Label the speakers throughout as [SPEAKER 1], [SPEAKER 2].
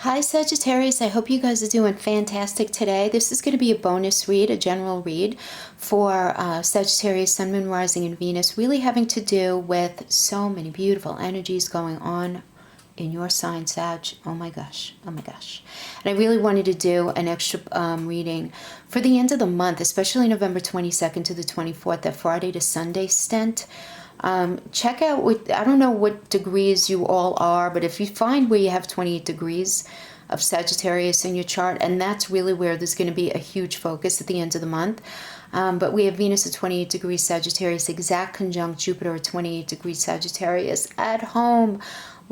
[SPEAKER 1] Hi Sagittarius, I hope you guys are doing fantastic today. This is going to be a bonus read, a general read for Sagittarius, Sun, Moon, Rising, and Venus, really having to do with so many beautiful energies going on in your sign, Sag. Oh my gosh, oh my gosh. And I really wanted to do an extra reading for the end of the month, especially November 22nd to the 24th, that Friday to Sunday stint. Check out I don't know what degrees you all are, but if you find where you have 28 degrees of Sagittarius in your chart, and that's really where there's going to be a huge focus at the end of the month. But we have Venus at 28 degrees Sagittarius, exact conjunct Jupiter at 28 degrees Sagittarius at home.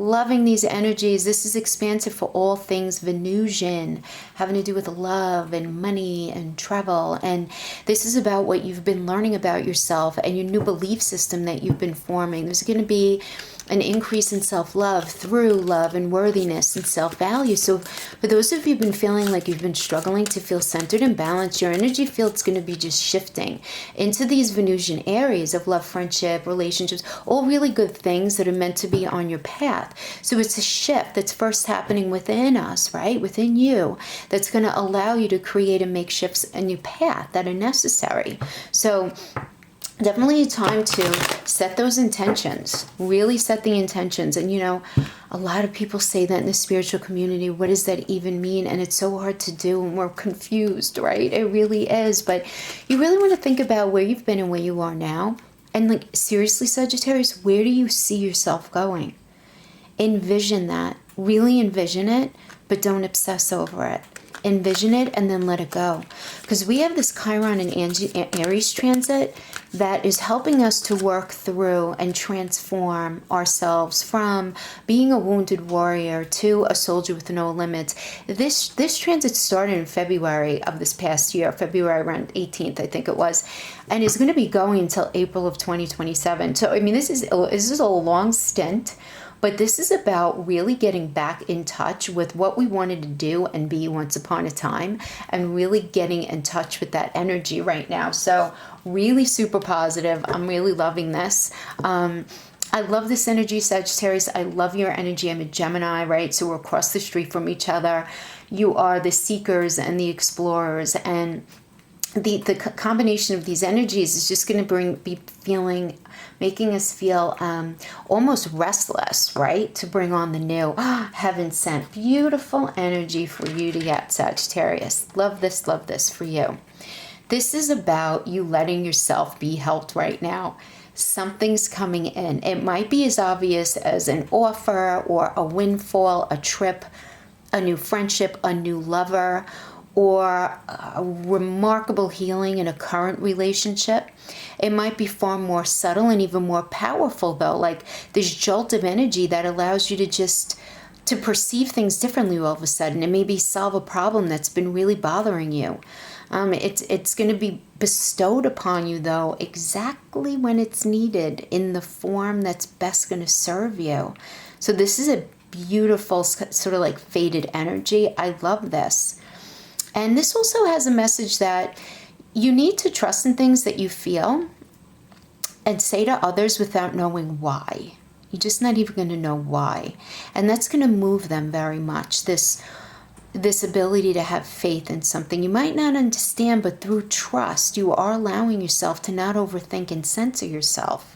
[SPEAKER 1] Loving these energies. This is expansive for all things Venusian, having to do with love and money and travel. And this is about what you've been learning about yourself and your new belief system that you've been forming. There's going to be an increase in self-love through love and worthiness and self-value. So for those of you who've been feeling like you've been struggling to feel centered and balanced, your energy field's going to be just shifting into these Venusian areas of love, friendship, relationships, all really good things that are meant to be on your path. So it's a shift that's first happening within us, right? Within you, that's going to allow you to create and make shifts in your path that are necessary. So definitely a time to set those intentions, really set the intentions. And you know, a lot of people say that in the spiritual community, what does that even mean? And it's so hard to do and we're confused, right? It really is. But you really want to think about where you've been and where you are now. And like, seriously, Sagittarius, where do you see yourself going? Envision that, really envision it, but don't obsess over it. Envision it and then let it go. Because we have this Chiron and Aries transit that is helping us to work through and transform ourselves from being a wounded warrior to a soldier with no limits. This transit started in February of this past year, February around 18th, I think it was, and is going to be going until April of 2027. So, I mean, this is a long stint. But this is about really getting back in touch with what we wanted to do and be once upon a time, and really getting in touch with that energy right now. So really super positive. I'm really loving this. I love this energy, Sagittarius. I love your energy. I'm a Gemini, right? So we're across the street from each other. You are the seekers and the explorers, and the combination of these energies is just going to making us feel almost restless, right? To bring on the new. Heaven sent. Beautiful energy for you to get, Sagittarius. Love this for you. This is about you letting yourself be helped right now. Something's coming in. It might be as obvious as an offer or a windfall, a trip, a new friendship, a new lover, or a remarkable healing in a current relationship. It might be far more subtle and even more powerful, though, like this jolt of energy that allows you to perceive things differently all of a sudden, and maybe solve a problem that's been really bothering you. It's going to be bestowed upon you, though, exactly when it's needed, in the form that's best going to serve you. So this is a beautiful sort of like faded energy. I love this. And this also has a message that you need to trust in things that you feel and say to others without knowing why. You're just not even going to know why. And that's going to move them very much. This ability to have faith in something you might not understand, but through trust, you are allowing yourself to not overthink and censor yourself.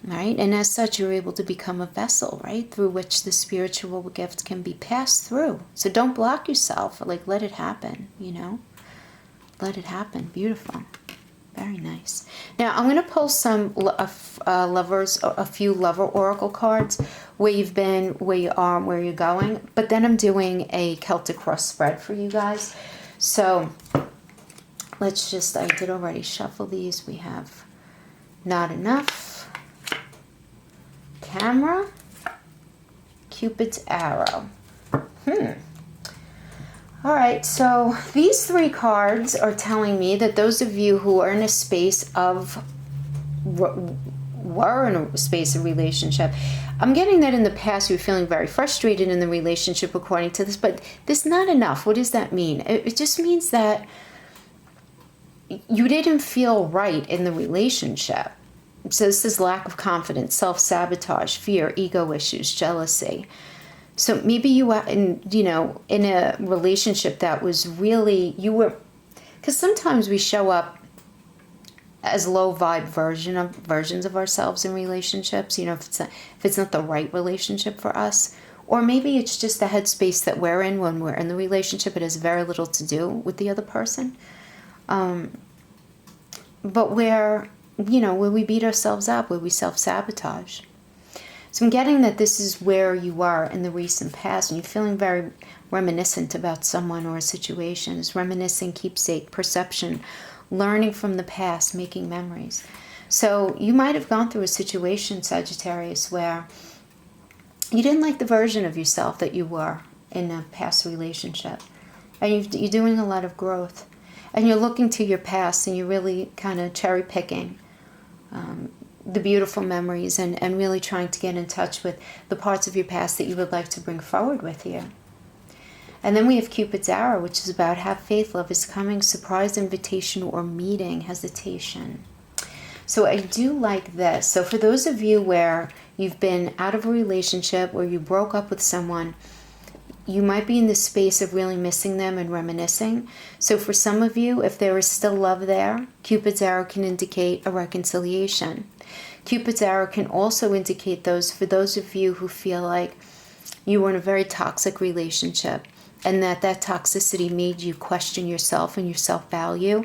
[SPEAKER 1] Right? And as such, you're able to become a vessel, right? Through which the spiritual gift can be passed through. So don't block yourself. Like, let it happen, you know? Let it happen. Beautiful. Very nice. Now, I'm going to pull a few lover oracle cards, where you've been, where you are, where you're going. But then I'm doing a Celtic cross spread for you guys. So let's just, I did already shuffle these. We have Not Enough, Camera, Cupid's Arrow. All right, so these three cards are telling me that those of you who are in a space of, were in a space of relationship, I'm getting that in the past you were feeling very frustrated in the relationship according to this, but this not enough. What does that mean? It just means that you didn't feel right in the relationship. So this is lack of confidence, self-sabotage, fear, ego issues, jealousy. So maybe you are in, in a relationship that was really, because sometimes we show up as low vibe versions of ourselves in relationships, if it's not the right relationship for us, or maybe it's just the headspace that we're in when we're in the relationship. It has very little to do with the other person. But where we beat ourselves up, where we self-sabotage. So I'm getting that this is where you are in the recent past, and you're feeling very reminiscent about someone or a situation. It's reminiscing, keepsake, perception, learning from the past, making memories. So you might have gone through a situation, Sagittarius, where you didn't like the version of yourself that you were in a past relationship. And you're doing a lot of growth. And you're looking to your past, and you're really kind of cherry picking the beautiful memories, and really trying to get in touch with the parts of your past that you would like to bring forward with you. And then we have Cupid's arrow, which is about have faith, love is coming, surprise, invitation, or meeting, hesitation. So I do like this. So for those of you where you've been out of a relationship, or you broke up with someone, you might be in the space of really missing them and reminiscing. So for some of you, if there is still love there, Cupid's arrow can indicate a reconciliation. Cupid's arrow can also indicate for those of you who feel like you were in a very toxic relationship, and that toxicity made you question yourself and your self-value.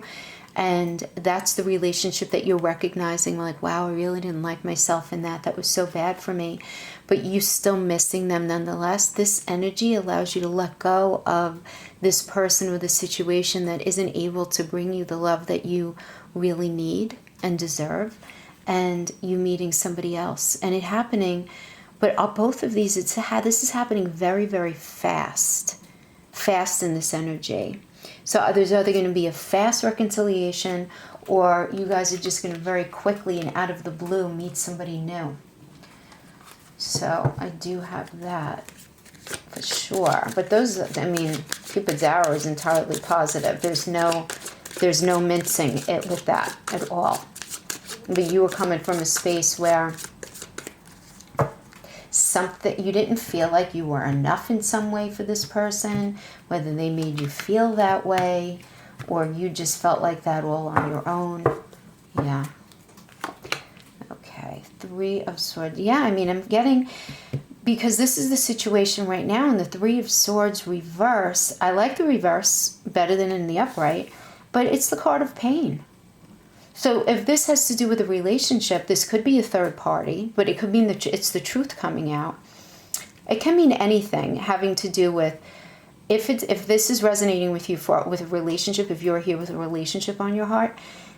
[SPEAKER 1] And that's the relationship that you're recognizing, like, wow, I really didn't like myself in that. That was so bad for me. But you're still missing them nonetheless. This energy allows you to let go of this person or the situation that isn't able to bring you the love that you really need and deserve. And you meeting somebody else. And it happening, but both of these, this is happening very, very fast in this energy. So there's either going to be a fast reconciliation, or you guys are just going to very quickly and out of the blue meet somebody new. So I do have that for sure. But Cupid's arrow is entirely positive. There's no mincing it with that at all. But you were coming from a space where you didn't feel like you were enough in some way for this person, whether they made you feel that way, or you just felt like that all on your own. Yeah. Okay, 3 of Swords. Yeah, I'm getting, because this is the situation right now, and the 3 of Swords reverse. I like the reverse better than in the upright, but it's the card of pain. So if this has to do with a relationship, this could be a third party, but it could mean that it's the truth coming out. It can mean anything having to do with, if this is resonating with you with a relationship, if you're here with a relationship on your heart,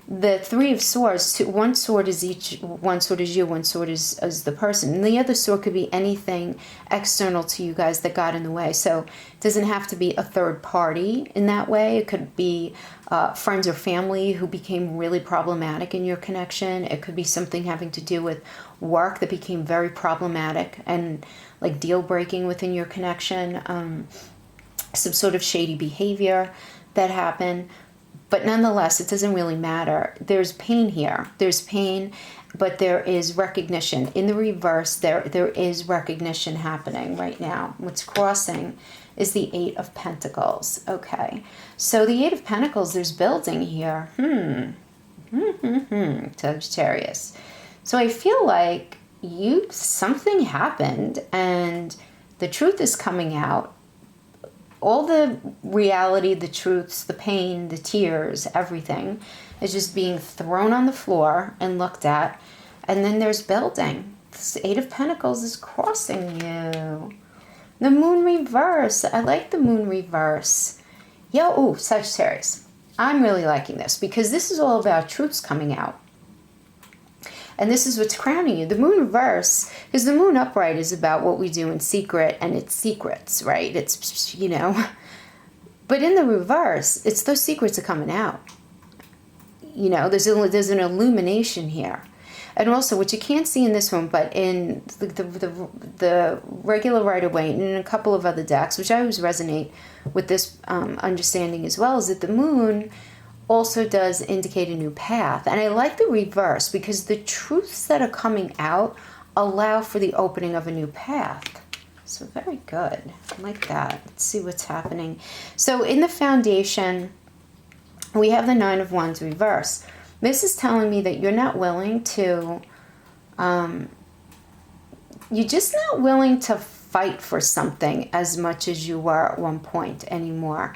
[SPEAKER 1] the 3 of Swords, one sword is you, one sword is the person, and the other sword could be anything external to you guys that got in the way. So it doesn't have to be a third party in that way. It could be friends or family who became really problematic in your connection. It could be something having to do with work that became very problematic and like deal breaking within your connection. Some sort of shady behavior that happened. But nonetheless, it doesn't really matter. There's pain here. There's pain, but there is recognition. In the reverse, there is recognition happening right now. What's crossing is the 8 of Pentacles. Okay. So the 8 of Pentacles, there's building here. Sagittarius. So I feel like something happened, and the truth is coming out. All the reality, the truths, the pain, the tears, everything is just being thrown on the floor and looked at. And then there's building. This 8 of Pentacles is crossing you. The moon reverse. I like the moon reverse. Sagittarius. I'm really liking this because this is all about truths coming out. And this is what's crowning you. The moon reverse, because the moon upright is about what we do in secret, and it's secrets, right? It's, But in the reverse, it's those secrets are coming out. There's an illumination here. And also, what you can't see in this one, but in the regular Rider-Waite and in a couple of other decks, which I always resonate with this understanding as well, is that the moon also does indicate a new path. And I like the reverse because the truths that are coming out allow for the opening of a new path. So very good. I like that. Let's see what's happening. So in the foundation, we have the Nine of Wands reverse. This is telling me that you're not willing to, you're just not willing to fight for something as much as you were at one point anymore.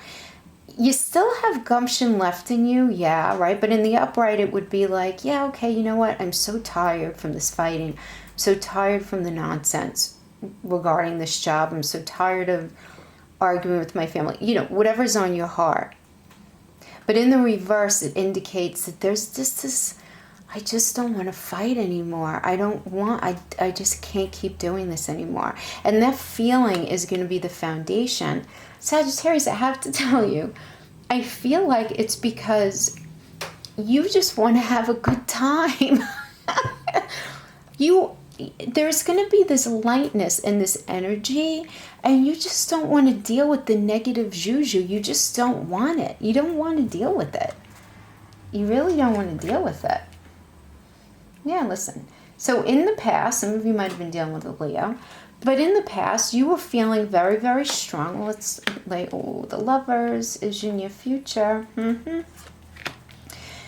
[SPEAKER 1] You still have gumption left in you, yeah, right? But in the upright, it would be like, yeah, okay, you know what? I'm so tired from this fighting. I'm so tired from the nonsense regarding this job. I'm so tired of arguing with my family. You know, whatever's on your heart. But in the reverse, it indicates that there's just this, I just don't want to fight anymore. I just can't keep doing this anymore. And that feeling is going to be the foundation. Sagittarius, I have to tell you, I feel like it's because you just want to have a good time. There's going to be this lightness and this energy, and you just don't want to deal with the negative juju. You just don't want it. You don't want to deal with it. You really don't want to deal with it. Yeah, listen. So in the past, some of you might have been dealing with a Leo, but in the past, you were feeling very, very strong. Let's like, oh, the Lovers is your near future.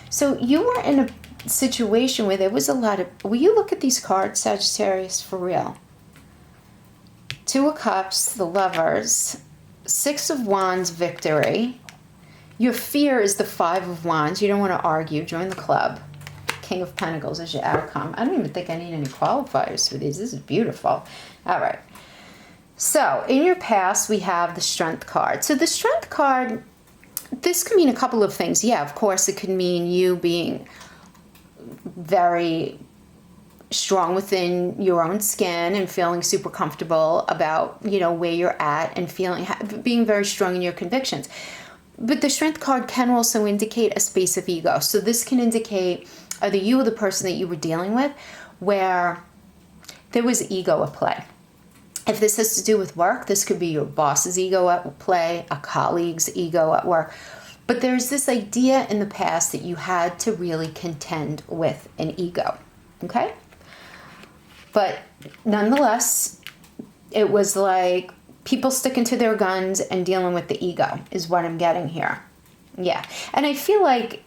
[SPEAKER 1] So you were in a situation where there was a lot of, will you look at these cards, Sagittarius, for real? Two of Cups, the Lovers, Six of Wands, victory. Your fear is the Five of Wands. You don't want to argue. Join the club. King of Pentacles is your outcome. I don't even think I need any qualifiers for these. This is beautiful. All right. So in your past, we have the Strength card. So the Strength card, this can mean a couple of things. Yeah, of course, it could mean you being very strong within your own skin and feeling super comfortable about, you know, where you're at and being very strong in your convictions. But the Strength card can also indicate a space of ego. So this can indicate either you or the person that you were dealing with where there was ego at play. If this has to do with work, this could be your boss's ego at play, a colleague's ego at work. But there's this idea in the past that you had to really contend with an ego, okay? But nonetheless, it was like people sticking to their guns and dealing with the ego is what I'm getting here. Yeah, and I feel like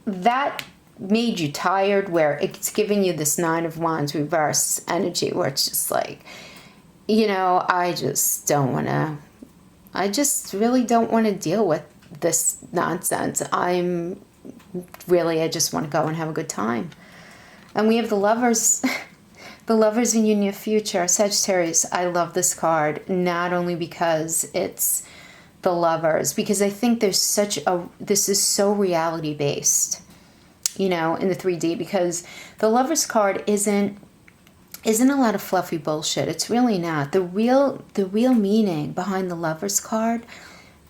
[SPEAKER 1] that made you tired, where it's giving you this Nine of Wands reverse energy where it's just like, you know, I just really don't want to deal with this nonsense. I just want to go and have a good time. And we have the Lovers, the Lovers in your near future. Sagittarius, I love this card, not only because it's the Lovers, because I think this is so reality based, you know, in the 3D, because the Lovers card isn't a lot of fluffy bullshit. It's really not. The real meaning behind the Lovers card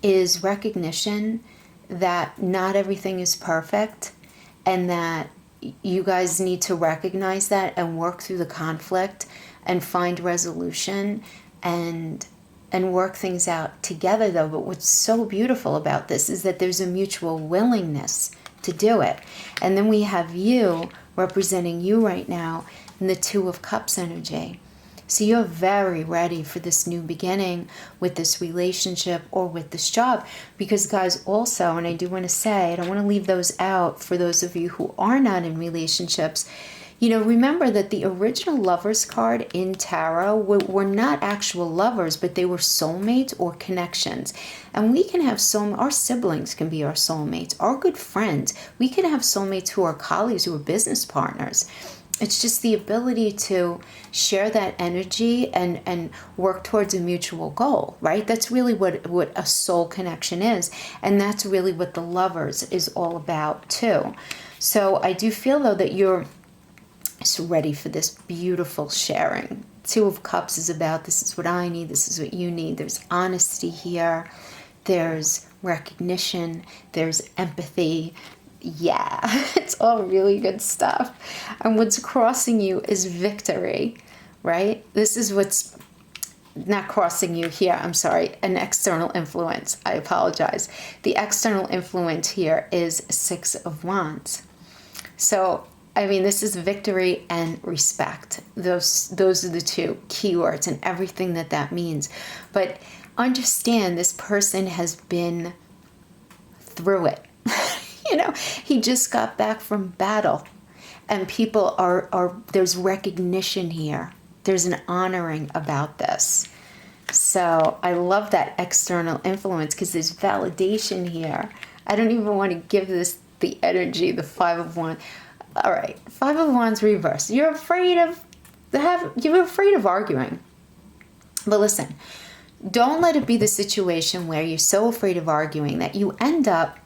[SPEAKER 1] is recognition that not everything is perfect, and that you guys need to recognize that and work through the conflict and find resolution and work things out together, though. But what's so beautiful about this is that there's a mutual willingness to do it. And then we have you representing you right now in the Two of Cups energy. So you're very ready for this new beginning with this relationship or with this job. Because guys, also, and I do want to say, I don't want to leave those out for those of you who are not in relationships, you know, remember that the original Lovers card in tarot were not actual lovers, but they were soulmates or connections. And we can have our siblings can be our soulmates, our good friends. We can have soulmates who are colleagues, who are business partners. It's just the ability to share that energy and work towards a mutual goal, right? That's really what a soul connection is. And that's really what the Lovers is all about too. So I do feel, though, that you're ready for this beautiful sharing. Two of Cups is about, this is what I need, this is what you need. There's honesty here. There's recognition. There's empathy. Yeah, it's all really good stuff. And what's crossing you is victory, right? This is what's not crossing you here. I'm sorry, an external influence. I apologize. The external influence here is Six of Wands. So I mean, this is victory and respect. Those are the two keywords and everything that that means. But understand, this person has been through it. You know, he just got back from battle, and people are there's recognition here. There's an honoring about this. So I love that external influence because there's validation here. I don't even want to give this the energy, the Five of Wands. All right, Five of Wands reverse. You're afraid of arguing. But listen, don't let it be the situation where you're so afraid of arguing that you end up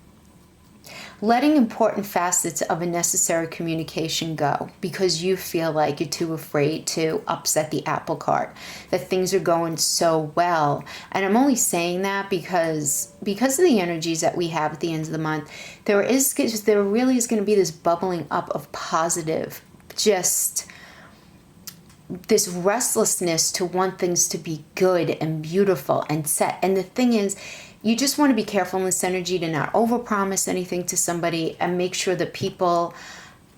[SPEAKER 1] letting important facets of a necessary communication go because you feel like you're too afraid to upset the apple cart, that things are going so well. And I'm only saying that because of the energies that we have at the end of the month, there really is going to be this bubbling up of positive, just this restlessness to want things to be good and beautiful and set. And the thing is, you just want to be careful in this energy to not overpromise anything to somebody and make sure that people,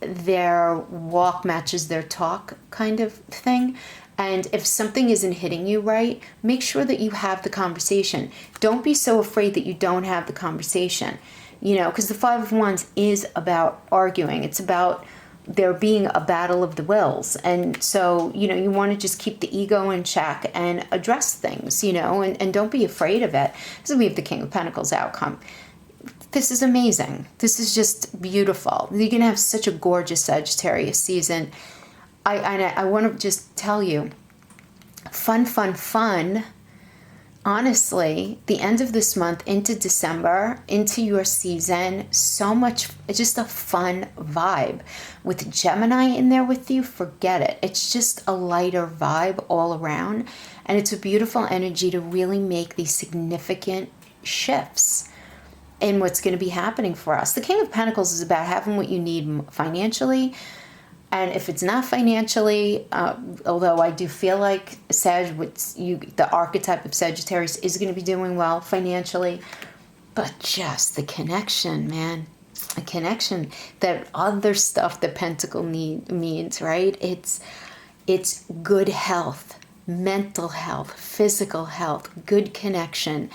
[SPEAKER 1] their walk matches their talk kind of thing. And if something isn't hitting you right, make sure that you have the conversation. Don't be so afraid that you don't have the conversation, you know, because the Five of Wands is about arguing. It's about there being a battle of the wills. And so, you know, you want to just keep the ego in check and address things, you know, and don't be afraid of it. So we have the King of Pentacles outcome. This is amazing. This is just beautiful. You're going to have such a gorgeous Sagittarius season. I want to just tell you, fun. Honestly, the end of this month into December, into your season, so much, just a fun vibe. With Gemini in there with you, forget it. It's just a lighter vibe all around. And it's a beautiful energy to really make these significant shifts in what's going to be happening for us. The King of Pentacles is about having what you need financially. And if it's not financially, although I do feel like the archetype of Sagittarius is going to be doing well financially, but just the connection, man, a connection, that other stuff that Pentacle means, right? It's good health, mental health, physical health, good connection,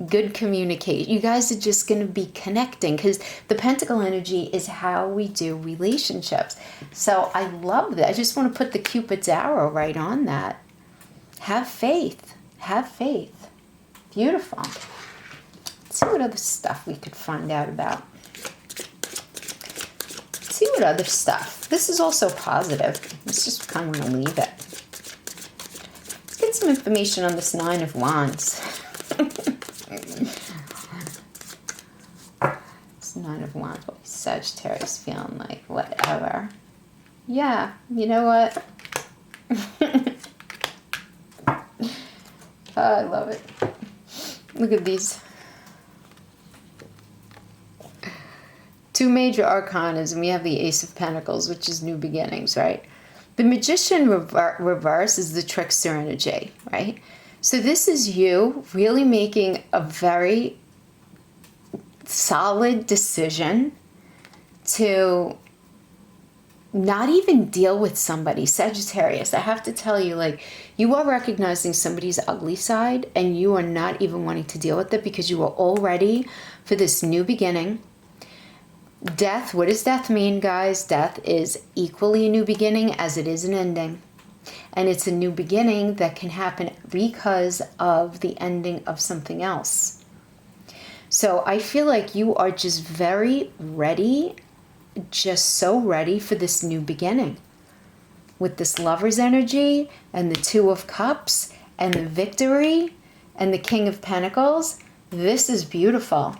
[SPEAKER 1] good communication. You guys are just going to be connecting because the Pentacle energy is how we do relationships. So I love that. I just want to put the Cupid's arrow right on that. Have faith. Have faith. Beautiful. Let's see what other stuff we could find out about. Let's see what other stuff. This is also positive. Let's just kind of leave it. Let's get some information on this Nine of Wands. Nine of Wands, what Sagittarius feeling like, whatever. Yeah, you know what? Oh, I love it. Look at these. Two major arcanas, and we have the Ace of Pentacles, which is new beginnings, right? The Magician reverse is the trickster energy, right? So this is you really making a very solid decision to not even deal with somebody. Sagittarius, I have to tell you, like, you are recognizing somebody's ugly side and you are not even wanting to deal with it because you are all ready for this new beginning. Death, what does death mean, guys? Death is equally a new beginning as it is an ending. And it's a new beginning that can happen because of the ending of something else. So I feel like you are just very ready, just so ready for this new beginning. With this Lover's energy and the Two of Cups and the victory and the King of Pentacles, this is beautiful.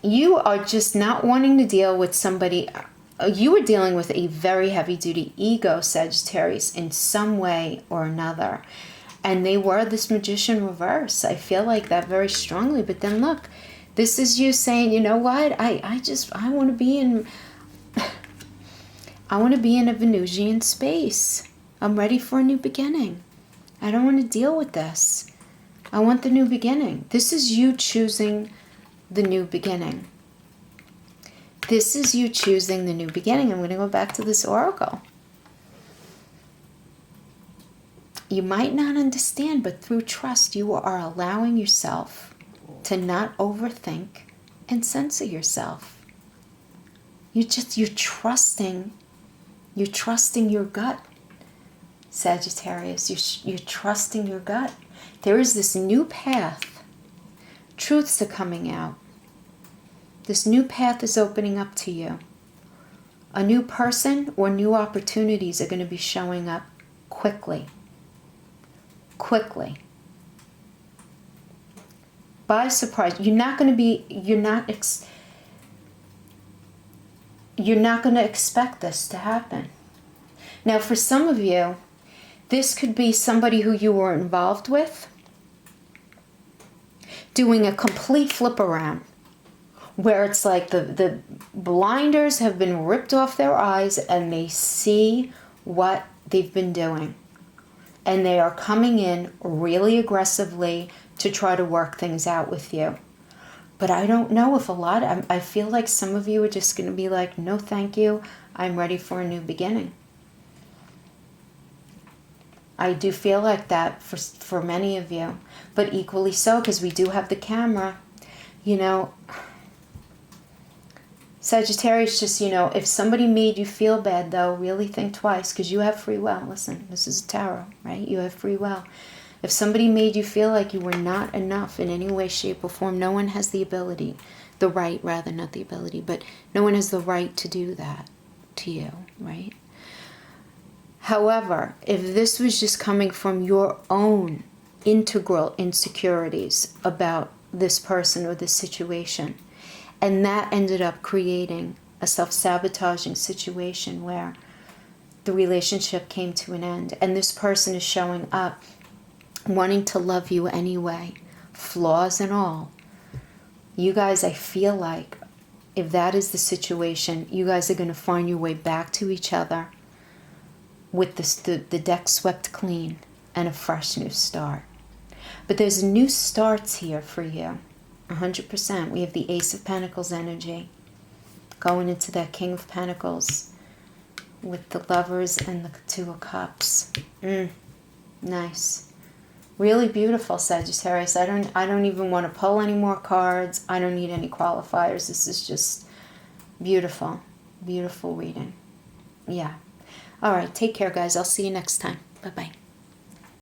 [SPEAKER 1] You are just not wanting to deal with somebody. You are dealing with a very heavy-duty ego, Sagittarius, in some way or another. And they were this Magician reverse. I feel like that very strongly. But then look, this is you saying, you know what? I want to be in a Venusian space. I'm ready for a new beginning. I don't want to deal with this. I want the new beginning. This is you choosing the new beginning. This is you choosing the new beginning. I'm going to go back to this oracle. You might not understand, but through trust, you are allowing yourself to not overthink and censor yourself. You're trusting your gut, Sagittarius. You're trusting your gut. There is this new path. Truths are coming out. This new path is opening up to you. A new person or new opportunities are going to be showing up quickly. Quickly. By surprise. You're not going to expect this to happen. Now, for some of you, this could be somebody who you were involved with doing a complete flip around, where it's like the blinders have been ripped off their eyes and they see what they've been doing. And they are coming in really aggressively to try to work things out with you. But I don't know if I feel like some of you are just going to be like, no thank you, I'm ready for a new beginning. I do feel like that for many of you. But equally so, because we do have the camera. You know, Sagittarius, just, if somebody made you feel bad, though, really think twice, because you have free will. Listen, this is a tarot, right? You have free will. If somebody made you feel like you were not enough in any way, shape, or form, no one has the ability, the right, rather, not the ability, but no one has the right to do that to you, right? However, if this was just coming from your own integral insecurities about this person or this situation, and that ended up creating a self-sabotaging situation where the relationship came to an end, and this person is showing up wanting to love you anyway, flaws and all. You guys, I feel like if that is the situation, you guys are going to find your way back to each other with the deck swept clean and a fresh new start. But there's new starts here for you. 100%. We have the Ace of Pentacles energy going into that King of Pentacles with the Lovers and the Two of Cups. Nice. Really beautiful, Sagittarius. I don't even want to pull any more cards. I don't need any qualifiers. This is just beautiful. Beautiful reading. Yeah. All right. Take care, guys. I'll see you next time. Bye-bye.